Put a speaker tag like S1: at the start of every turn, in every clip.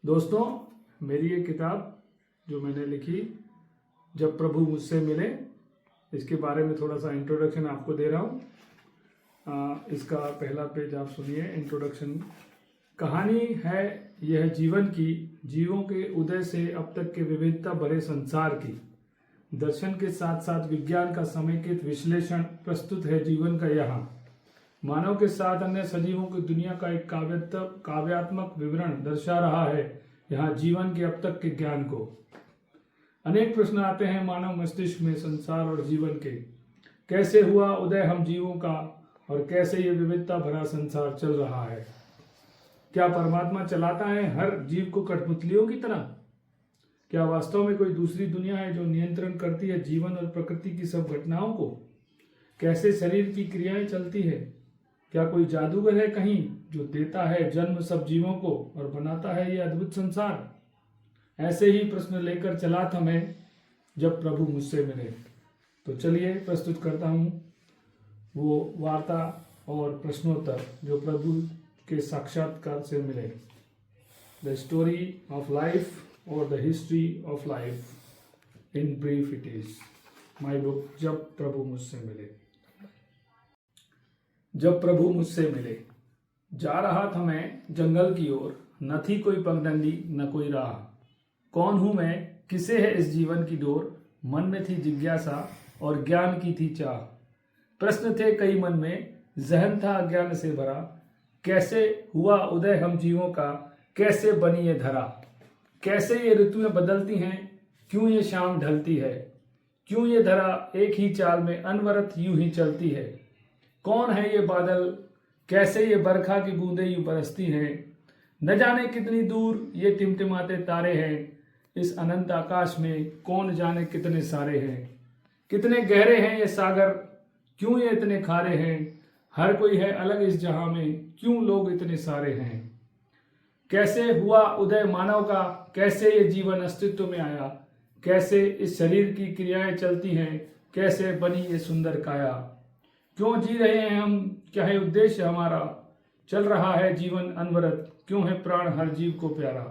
S1: दोस्तों, मेरी ये किताब जो मैंने लिखी जब प्रभु मुझसे मिले, इसके बारे में थोड़ा सा इंट्रोडक्शन आपको दे रहा हूँ। इसका पहला पेज आप सुनिए। इंट्रोडक्शन। कहानी है यह जीवन की, जीवों के उदय से अब तक के विविधता भरे संसार की। दर्शन के साथ साथ विज्ञान का समेकित विश्लेषण प्रस्तुत है जीवन का यहाँ। मानव के साथ अन्य सजीवों की दुनिया का एक काव्यात्मक विवरण दर्शा रहा है यहाँ जीवन के अब तक के ज्ञान को। अनेक प्रश्न आते हैं मानव मस्तिष्क में संसार और जीवन के। कैसे हुआ उदय हम जीवों का, और कैसे ये विविधता भरा संसार चल रहा है। क्या परमात्मा चलाता है हर जीव को कठपुतलियों की तरह? क्या वास्तव में कोई दूसरी दुनिया है जो नियंत्रण करती है जीवन और प्रकृति की सब घटनाओं को? कैसे शरीर की क्रियाएं चलती है? क्या कोई जादूगर है कहीं जो देता है जन्म सब जीवों को और बनाता है ये अद्भुत संसार? ऐसे ही प्रश्न लेकर चला था मैं जब प्रभु मुझसे मिले। तो चलिए प्रस्तुत करता हूँ वो वार्ता और प्रश्नोत्तर जो प्रभु के साक्षात्कार से मिले। द स्टोरी ऑफ लाइफ और the history of life in brief it is my book जब प्रभु मुझसे मिले। जब प्रभु मुझसे मिले। जा रहा था मैं जंगल की ओर, न थी कोई पगडंडी न कोई राह। कौन हूं मैं, किसे है इस जीवन की डोर? मन में थी जिज्ञासा और ज्ञान की थी चाह। प्रश्न थे कई मन में, जहन था अज्ञान से भरा। कैसे हुआ उदय हम जीवों का, कैसे बनी ये धरा? कैसे ये ऋतुएं बदलती हैं, क्यों ये शाम ढलती है? क्यों ये धरा एक ही चाल में अनवरत यूं ही चलती है? कौन है ये बादल, कैसे ये बरखा की बूंदें यूं बरसती हैं? न जाने कितनी दूर ये टिमटिमाते तारे हैं। इस अनंत आकाश में कौन जाने कितने सारे हैं। कितने गहरे हैं ये सागर, क्यों ये इतने खारे हैं? हर कोई है अलग इस जहां में, क्यों लोग इतने सारे हैं? कैसे हुआ उदय मानव का, कैसे ये जीवन अस्तित्व में आया? कैसे इस शरीर की क्रियाएं चलती हैं, कैसे बनी ये सुंदर काया? क्यों जी रहे हैं हम, क्या है उद्देश्य हमारा? चल रहा है जीवन अनवरत, क्यों है प्राण हर जीव को प्यारा?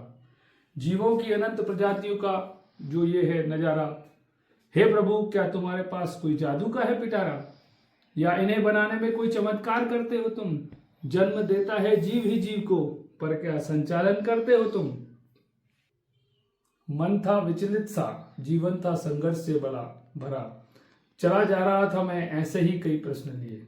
S1: जीवों की अनंत प्रजातियों का जो ये है नजारा। हे प्रभु, क्या तुम्हारे पास कोई जादू का है पिटारा? या इन्हें बनाने में कोई चमत्कार करते हो तुम? जन्म देता है जीव ही जीव को, पर क्या संचालन करते हो तुम? मन था विचलित सा, जीवन था संघर्ष से भरा। चला जा रहा था मैं ऐसे ही कई प्रश्न लिए।